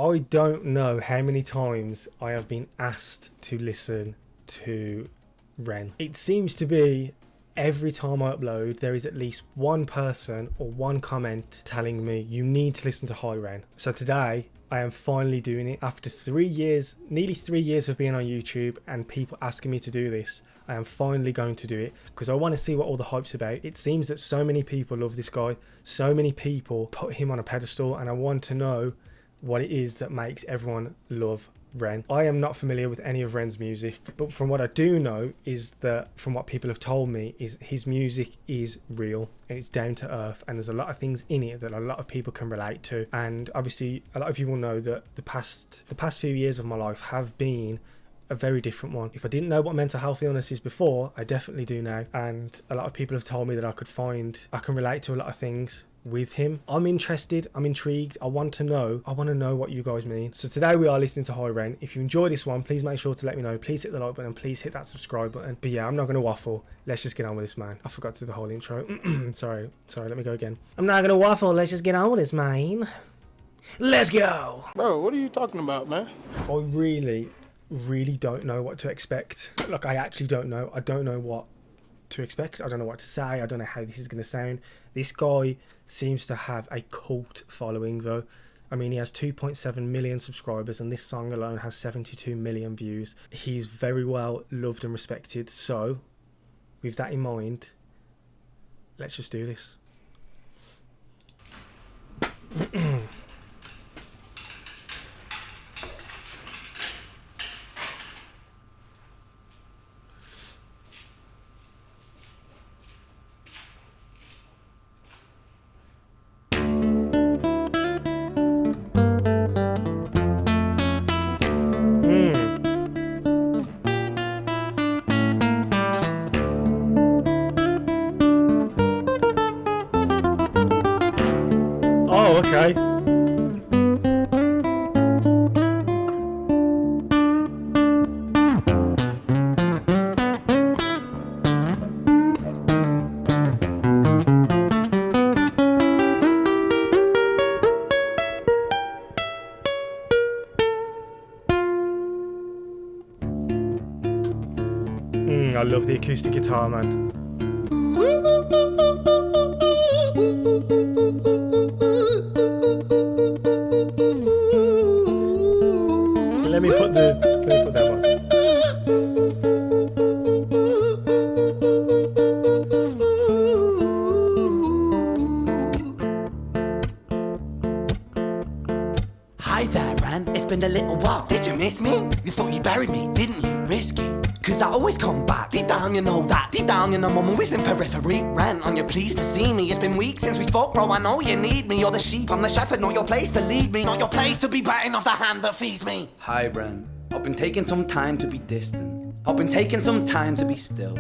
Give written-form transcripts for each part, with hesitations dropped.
I don't know how many times I have been asked to listen to Ren. It seems to be every time I upload, there is at least one person or one comment telling me you need to listen to Hi Ren. So today, I am finally doing it. After 3 years, nearly 3 years of being on YouTube and people asking me to do this, I am finally going to do it because I want to see what all the hype's about. It seems that so many people love this guy. So many people put him on a pedestal, and I want to know what it is that makes everyone love Ren. I am not familiar with any of Ren's music, but from what I do know is that, from what people have told me, is his music is real and it's down to earth, and there's a lot of things in it that a lot of people can relate to. And obviously a lot of you will know that the past few years of my life have been a very different one. If I didn't know what mental health illness is before, I definitely do now, and a lot of people have told me that I can relate to a lot of things with him. I'm interested, I'm intrigued, I want to know what you guys mean. So today we are listening to Hi Ren. If you enjoy this one, please make sure to let me know. Please hit the like button, please hit that subscribe button. But yeah, I'm not going to waffle, let's just get on with this, man. I forgot to do the whole intro. sorry, let me go again. I'm not going to waffle, let's just get on with this, man. Let's go. Bro, what are you talking about, man? I really don't know what to expect. Like, I actually don't know. I don't know what to expect. I don't know what to say. I don't know how this is going to sound. This guy seems to have a cult following, though. I mean, he has 2.7 million subscribers, and this song alone has 72 million views. He's very well loved and respected. So, with that in mind, let's just do this. Oh, okay. I love the acoustic guitar, man. Let me put that one. Hi there, Ren. It's been a little while. Did you miss me? You thought you buried me, didn't you? Risky. Cause I always come back. Deep down you know that. Deep down you know I'm always in periphery. Ren, are you pleased to see me? It's been weeks since we spoke, bro. I know you need me. You're the sheep, I'm the shepherd. Not your place to lead me. Not your place to be biting off the hand that feeds me. Hi, Ren. I've been taking some time to be distant. I've been taking some time to be still.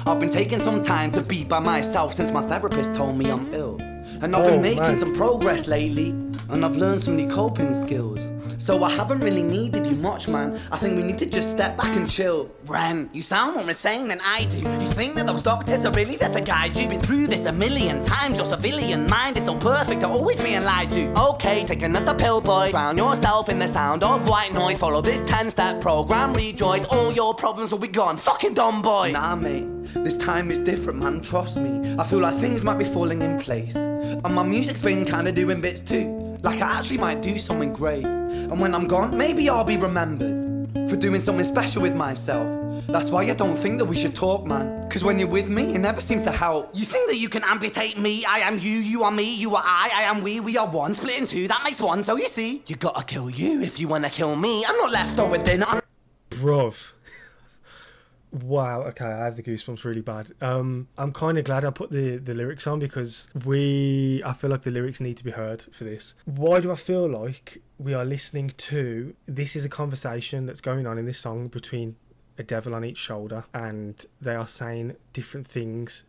I've been taking some time to be by myself since my therapist told me I'm ill. And I've been making some progress lately, and I've learned some new coping skills. So I haven't really needed you much, man. I think we need to just step back and chill. Ren, you sound more insane than I do. You think that those doctors are really there to guide you? Been through this a million times. Your civilian mind is so perfect to always being lied to. Okay, take another pill, boy. Drown yourself in the sound of white noise. Follow this 10-step program, rejoice. All your problems will be gone. Fucking dumb boy. Nah, mate. This time is different, man. Trust me. I feel like things might be falling in place. And my music's been kinda doing bits too. Like I actually might do something great. And when I'm gone, maybe I'll be remembered for doing something special with myself. That's why I don't think that we should talk, man. Cause when you're with me, it never seems to help. You think that you can amputate me? I am you, you are me, you are I am we are one. Split in two, that makes one. So you see, you gotta kill you if you wanna kill me. I'm not left over dinner. Bruv. Wow, okay, I have the goosebumps really bad. I'm kind of glad I put the lyrics on because I feel like the lyrics need to be heard for this. Why do I feel like we are listening to, this is a conversation that's going on in this song between a devil on each shoulder, and they are saying different things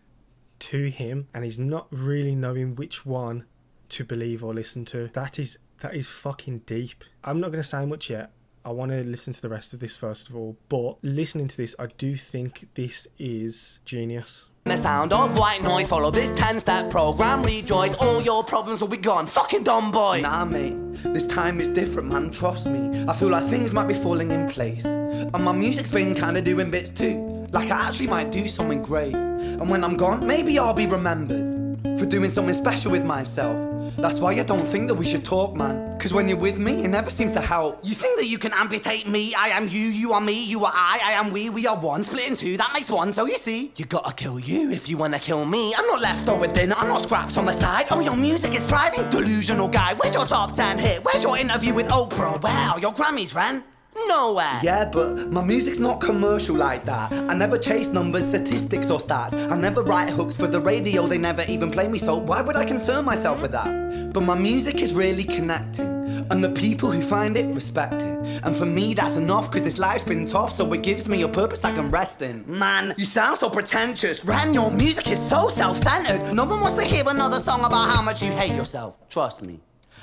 to him, and he's not really knowing which one to believe or listen to. That is fucking deep. I'm not going to say much yet. I want to listen to the rest of this first of all, but listening to this, I do think this is genius. The sound of white noise, follow this 10-step program, rejoice, all your problems will be gone. Fucking dumb boy. Nah mate, this time is different man, trust me. I feel like things might be falling in place, and my music's been kinda doing bits too. Like I actually might do something great, and when I'm gone, maybe I'll be remembered for doing something special with myself. That's why I don't think that we should talk, man. Cause when you're with me, it never seems to help. You think that you can amputate me? I am you, you are me, you are I am we are one. Split in two, that makes one. So you see, you gotta kill you if you wanna kill me. I'm not leftover dinner, I'm not scraps on the side. Oh, your music is thriving, delusional guy. Where's your top 10 hit? Where's your interview with Oprah? Where are your Grammys, Ren? Nowhere. Yeah, but my music's not commercial like that. I never chase numbers, statistics or stats. I never write hooks for the radio, they never even play me, so why would I concern myself with that? But my music is really connecting, and the people who find it respect it. And for me that's enough, cause this life's been tough, so it gives me a purpose I can rest in. Man, you sound so pretentious. Ren, your music is so self-centered. No one wants to hear another song about how much you hate yourself. Trust me.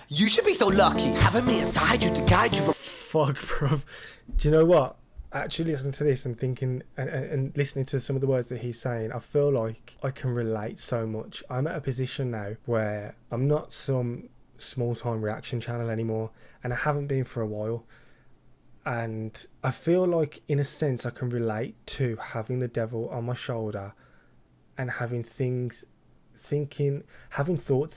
You should be so lucky having me inside you to guide you. Fuck, bro. Do you know what? Actually listening to this and thinking and listening to some of the words that he's saying, I feel like I can relate so much. I'm at a position now where I'm not some small-time reaction channel anymore, and I haven't been for a while. And I feel like, in a sense, I can relate to having the devil on my shoulder and having thoughts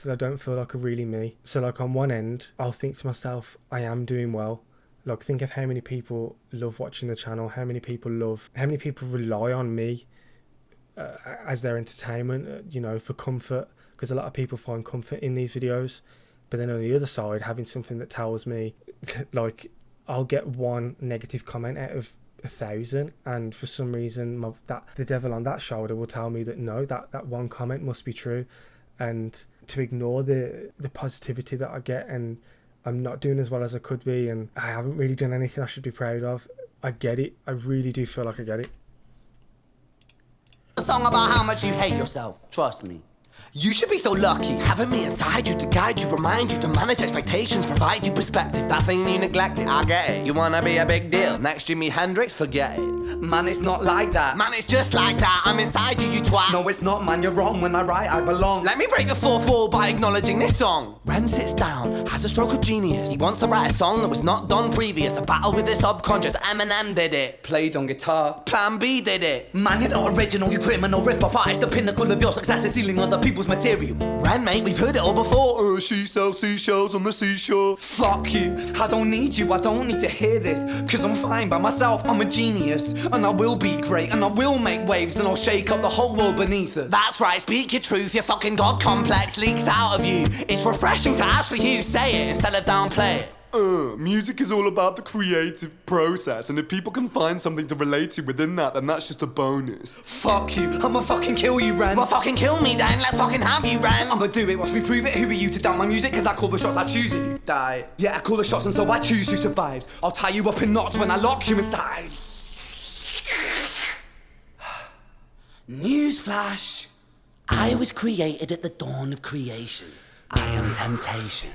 that I don't feel like are really me. So like on one end, I'll think to myself, I am doing well. Like, think of how many people love watching the channel, how many people rely on me as their entertainment, for comfort, because a lot of people find comfort in these videos. But then on the other side, having something that tells me, like, I'll get one negative comment out of 1,000, and for some reason the devil on that shoulder will tell me that no, that one comment must be true, and to ignore the positivity that I get, and I'm not doing as well as I could be, and I haven't really done anything I should be proud of. I get it. I really do feel like I get it. A song about how much you hate yourself. Trust me. You should be so lucky having me inside you to guide you, remind you to manage expectations, provide you perspective. That thing you neglected, I get it. You wanna be a big deal? Next Jimi Hendrix, forget it. Man, it's not like that. Man, it's just like that. I'm inside you, you twat. No, it's not, man. You're wrong. When I write, I belong. Let me break the fourth wall by acknowledging this song. Ren sits down, has a stroke of genius. He wants to write a song that was not done previous. A battle with the subconscious. Eminem did it. Played on guitar. Plan B did it. Man, you're not original. You criminal rip-off artist. The pinnacle of your success is stealing other people's material. Ren, mate, we've heard it all before. She sells seashells on the seashore. Fuck you. I don't need you. I don't need to hear this. Cause I'm fine by myself. I'm a genius. And I will be great. And I will make waves. And I'll shake up the whole world beneath it. That's right. Speak your truth. Your fucking God complex leaks out of you. It's refreshing to ask for you. Say it instead of downplay it. Music is all about the creative process, and if people can find something to relate to within that, then that's just a bonus. Fuck you, I'ma fucking kill you, Ren. Well, fucking kill me then, let's fucking have you, Ren. I'ma do it, watch me prove it. Who are you to doubt my music? Cause I call the shots I choose if you die. Yeah, I call the shots and so I choose who survives. I'll tie you up in knots when I lock you inside. Newsflash. I was created at the dawn of creation. I am temptation.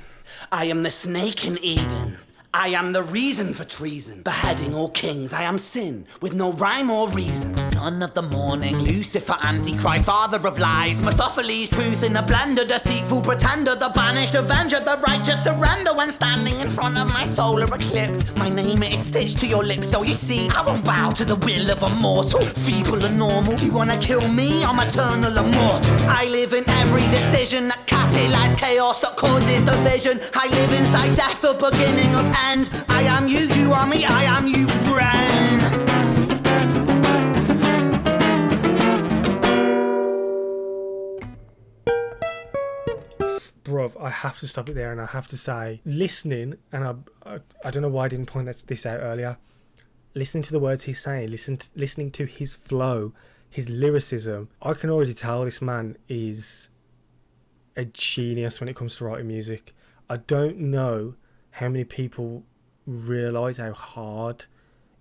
I am the snake in Eden. I am the reason for treason, beheading all kings. I am sin, with no rhyme or reason. Son of the morning, Lucifer, Antichrist, father of lies. Mephistopheles, truth in a blender, deceitful pretender, the banished avenger, the righteous surrender. When standing in front of my solar eclipse, my name is stitched to your lips. So you see, I won't bow to the will of a mortal, feeble and normal. You wanna kill me? I'm eternal immortal. I live in every decision that catalyzes chaos, that causes division. I live inside death, the beginning of end. I am you, you are me, I am you, Ren. Bruv, I have to stop it there, and I have to say, listening, and I don't know why I didn't point this out earlier, listening to the words he's saying, listening to his flow, his lyricism, I can already tell this man is a genius when it comes to writing music. I don't know how many people realise how hard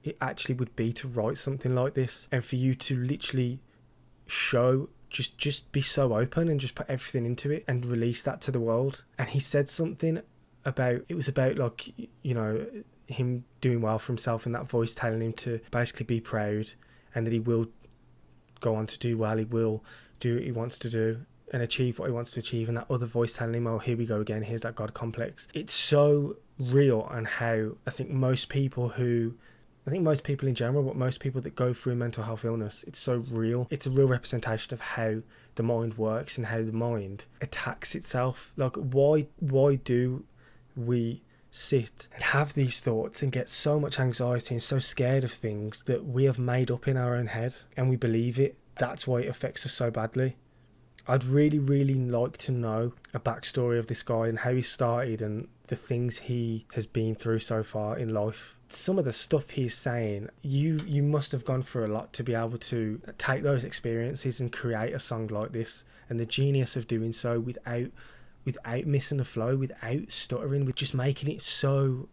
it actually would be to write something like this, and for you to literally show, just be so open and just put everything into it and release that to the world. And he said something about, it was about like, you know, him doing well for himself, and that voice telling him to basically be proud and that he will go on to do well, he will do what he wants to do and achieve what he wants to achieve, and that other voice telling him, oh, here we go again, here's that God complex. It's so real, and how I think most people in general, but most people that go through mental health illness, it's so real. It's a real representation of how the mind works and how the mind attacks itself. Like, why do we sit and have these thoughts and get so much anxiety and so scared of things that we have made up in our own head, and we believe it? That's why it affects us so badly. I'd really, really like to know a backstory of this guy and how he started and the things he has been through so far in life. Some of the stuff he's saying, you must have gone through a lot to be able to take those experiences and create a song like this, and the genius of doing so without missing the flow, without stuttering, with just making it so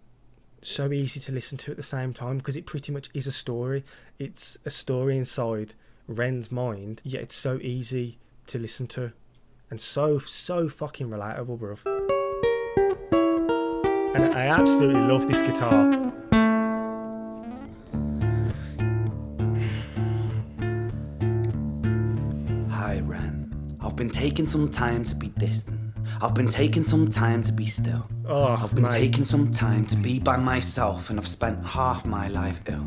easy to listen to at the same time, because it pretty much is a story. It's a story inside Ren's mind, yet it's so easy to listen to and so fucking relatable, bruv. And I absolutely love this guitar. Hi Ren, I've been taking some time to be distant. I've been taking some time to be still. I've been taking some time to be by myself, and I've spent half my life ill.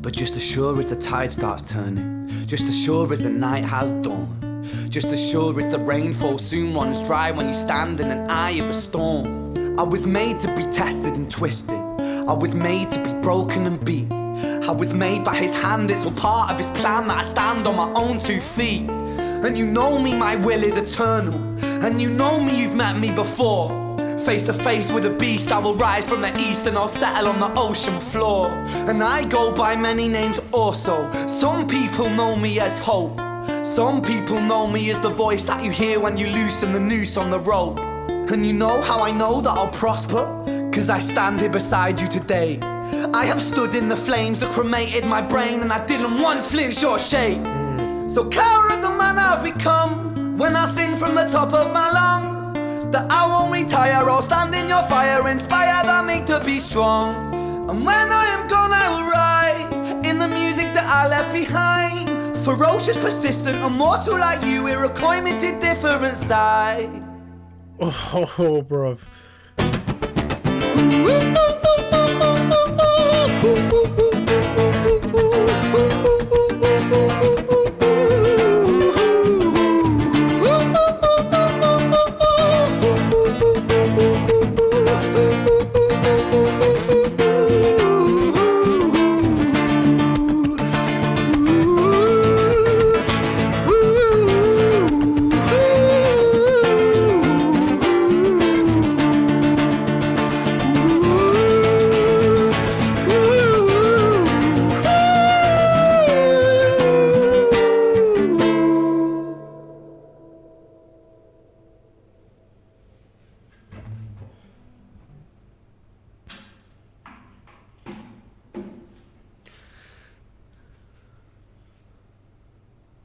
But just as sure as the tide starts turning, just as sure as the night has dawned, just as sure as the rainfall soon runs dry when you stand in an eye of a storm. I was made to be tested and twisted. I was made to be broken and beat. I was made by his hand, it's all part of his plan that I stand on my own 2 feet. And you know me, my will is eternal. And you know me, you've met me before. Face to face with a beast, I will rise from the east and I'll settle on the ocean floor. And I go by many names also. Some people know me as hope. Some people know me as the voice that you hear when you loosen the noose on the rope. And you know how I know that I'll prosper? 'Cause I stand here beside you today. I have stood in the flames that cremated my brain, and I didn't once flinch or shake. So care of the man I've become when I sing from the top of my lungs, that I won't retire, I'll stand in your fire, inspired by me to be strong. And when I am gone I will rise in the music that I left behind. Ferocious, persistent, immortal like you, we're a climate different side. Oh, bruv.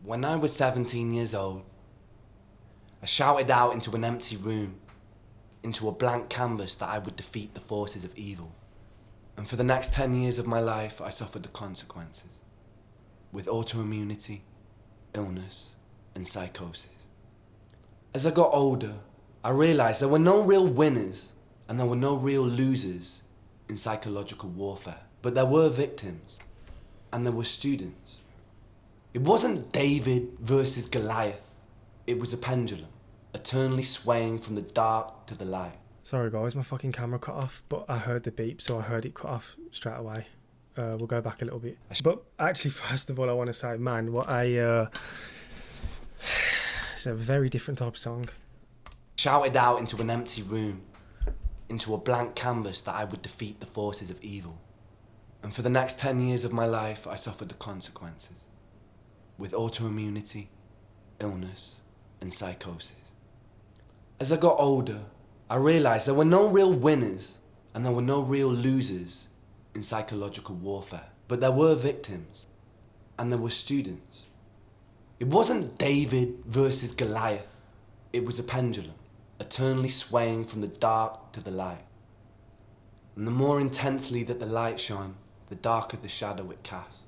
When I was 17 years old, I shouted out into an empty room, into a blank canvas, that I would defeat the forces of evil. And for the next 10 years of my life, I suffered the consequences, with autoimmunity, illness, and psychosis. As I got older, I realized there were no real winners and there were no real losers in psychological warfare, but there were victims and there were students. It wasn't David versus Goliath. It was a pendulum, eternally swaying from the dark to the light. Sorry guys, my fucking camera cut off, but I heard the beep, so I heard it cut off straight away. We'll go back a little bit. But actually, first of all, I want to say, man, what it's a very different type of song. Shouted out into an empty room, into a blank canvas, that I would defeat the forces of evil. And for the next 10 years of my life, I suffered the consequences, with autoimmunity, illness, and psychosis. As I got older, I realized there were no real winners and there were no real losers in psychological warfare, but there were victims and there were students. It wasn't David versus Goliath. It was a pendulum, eternally swaying from the dark to the light. And the more intensely that the light shone, the darker the shadow it cast.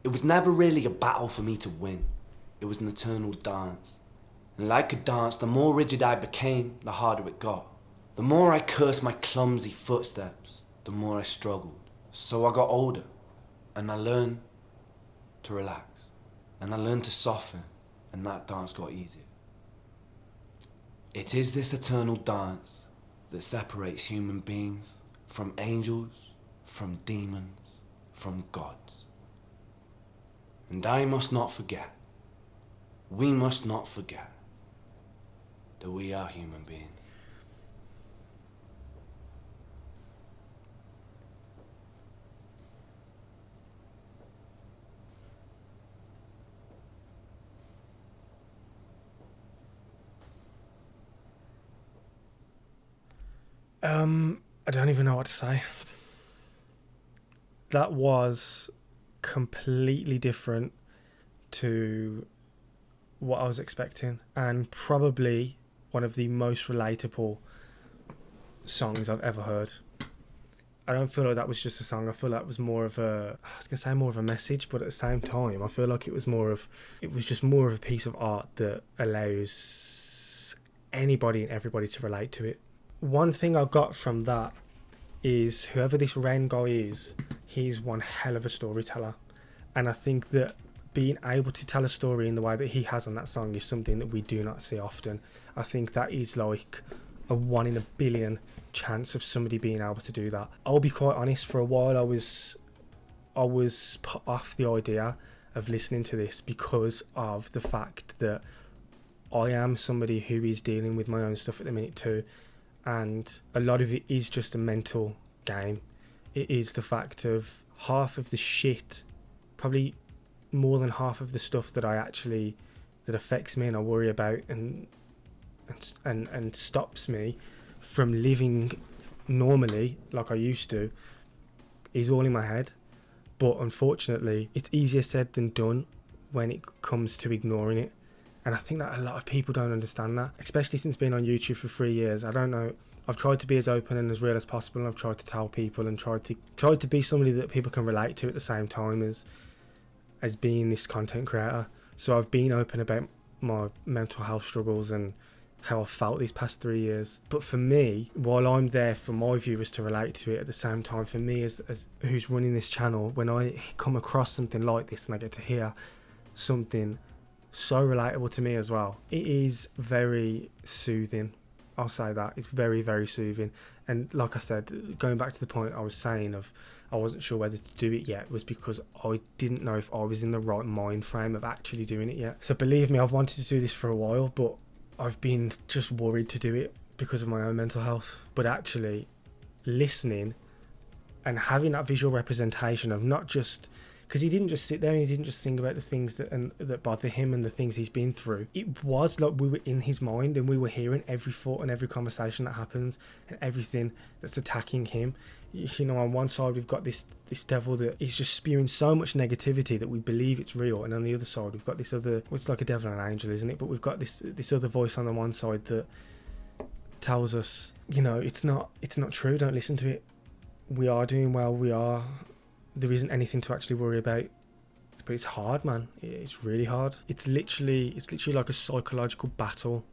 It was never really a battle for me to win. it was an eternal dance. And like a dance, the more rigid I became, the harder it got. The more I cursed my clumsy footsteps, the more I struggled. So I got older, and I learned to relax, and I learned to soften, and that dance got easier. It is this eternal dance that separates human beings from angels, from demons, from gods. And I must not forget, we must not forget, that we are human beings. I don't even know what to say. That was completely different to what I was expecting, and probably one of the most relatable songs I've ever heard. I don't feel like that was just a song. I feel like it was more of a, I was gonna say more of a message, but at the same time, I feel like it was just more of a piece of art that allows anybody and everybody to relate to it. One thing I got from that is whoever this Ren guy is, he's one hell of a storyteller. And I think that being able to tell a story in the way that he has on that song is something that we do not see often. I think that is like a 1 in a billion chance of somebody being able to do that. I'll be quite honest, for a while I was put off the idea of listening to this because of the fact that I am somebody who is dealing with my own stuff at the minute too. And a lot of it is just a mental game. It is the fact of half of the shit, probably more than half of the stuff that that affects me and I worry about and stops me from living normally like I used to, is all in my head. But unfortunately, it's easier said than done when it comes to ignoring it. And I think that a lot of people don't understand that, especially since being on YouTube for 3 years. I don't know. I've tried to be as open and as real as possible, and I've tried to tell people and tried to be somebody that people can relate to at the same time as being this content creator. So I've been open about my mental health struggles and how I felt these past 3 years. But for me, while I'm there for my viewers to relate to it, at the same time, for me as who's running this channel, when I come across something like this and I get to hear something so relatable to me as well, it is very soothing. I'll say that it's very, very soothing. And like I said, going back to the point I was saying of I wasn't sure whether to do it yet, was because I didn't know if I was in the right mind frame of actually doing it yet. So believe me, I've wanted to do this for a while, but I've been just worried to do it because of my own mental health. But actually listening and having that visual representation of not just, because he didn't just sit there and he didn't just sing about the things that bother him and the things he's been through. It was like we were in his mind and we were hearing every thought and every conversation that happens and everything that's attacking him. You know, on one side we've got this devil that is just spewing so much negativity that we believe it's real, and on the other side we've got this other, well, it's like a devil and an angel, isn't it? But we've got this other voice on the one side that tells us, you know, it's not true, don't listen to it. We are doing well, there isn't anything to actually worry about. But it's hard, man. It's really hard. It's literally like a psychological battle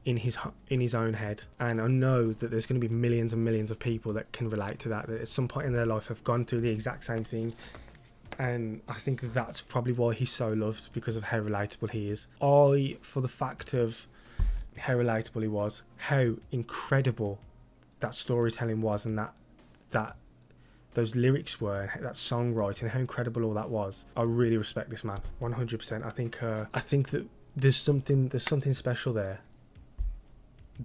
in his own head. And I know that there's going to be millions and millions of people that can relate to that at some point in their life have gone through the exact same thing. And I think that's probably why he's so loved, because of how relatable he is. For the fact of how relatable he was, how incredible that storytelling was, and that those lyrics were, that songwriting, how incredible all that was. I really respect this man, 100%. I think that there's something special there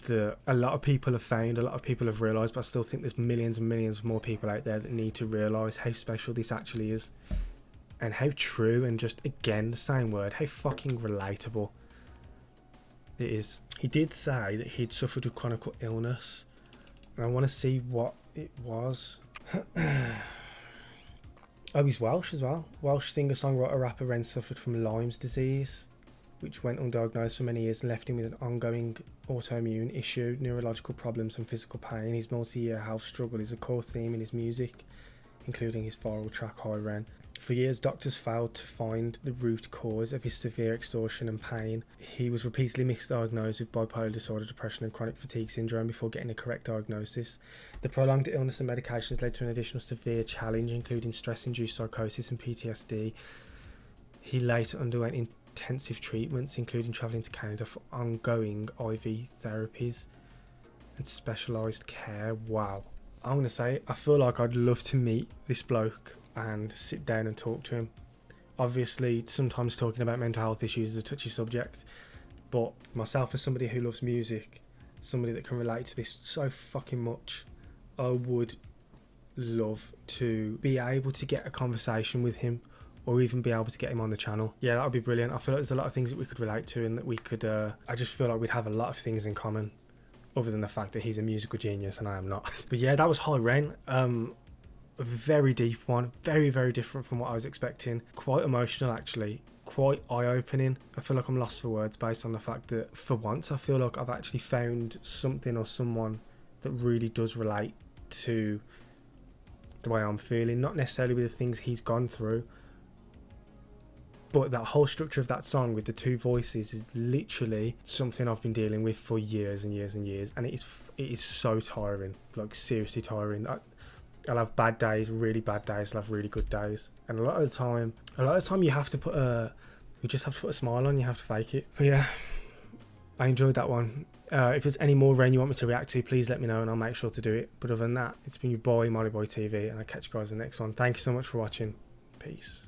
that a lot of people have found, a lot of people have realised, but I still think there's millions and millions of more people out there that need to realise how special this actually is, and how true, and just, again, the same word, how fucking relatable it is. He did say that he'd suffered with chronic illness, and I want to see what it was. Oh, he's Welsh as well. Welsh singer, songwriter, rapper Ren suffered from Lyme's disease, which went undiagnosed for many years and left him with an ongoing autoimmune issue, neurological problems and physical pain. His multi-year health struggle is a core theme in his music. including his viral track Hi Ren. For years, doctors failed to find the root cause of his severe exhaustion and pain. He was repeatedly misdiagnosed with bipolar disorder, depression and chronic fatigue syndrome before getting a correct diagnosis. The prolonged illness and medications led to an additional severe challenge, including stress-induced psychosis and PTSD. He later underwent intensive treatments, including travelling to Canada for ongoing IV therapies and specialised care. Wow. I'm going to say, I feel like I'd love to meet this bloke and sit down and talk to him. Obviously, sometimes talking about mental health issues is a touchy subject, but myself as somebody who loves music, somebody that can relate to this so fucking much, I would love to be able to get a conversation with him, or even be able to get him on the channel. Yeah, that would be brilliant. I feel like there's a lot of things that we could relate to, and that we could I just feel like we'd have a lot of things in common, other than the fact that he's a musical genius and I am not. But yeah, that was Hi Ren. A very deep one, very, very different from what I was expecting. Quite emotional, actually. Quite eye-opening. I feel like I'm lost for words based on the fact that, for once, I feel like I've actually found something or someone that really does relate to the way I'm feeling. Not necessarily with the things he's gone through, but that whole structure of that song with the two voices is literally something I've been dealing with for years and years and years, and it is so tiring, like seriously tiring. I'll have bad days, really bad days. I'll have really good days, and a lot of the time, you have to put you just have to put a smile on. You have to fake it. But yeah, I enjoyed that one. If there's any more Ren you want me to react to, please let me know, and I'll make sure to do it. But other than that, it's been your boy Molly Boy TV, and I'll catch you guys in the next one. Thank you so much for watching. Peace.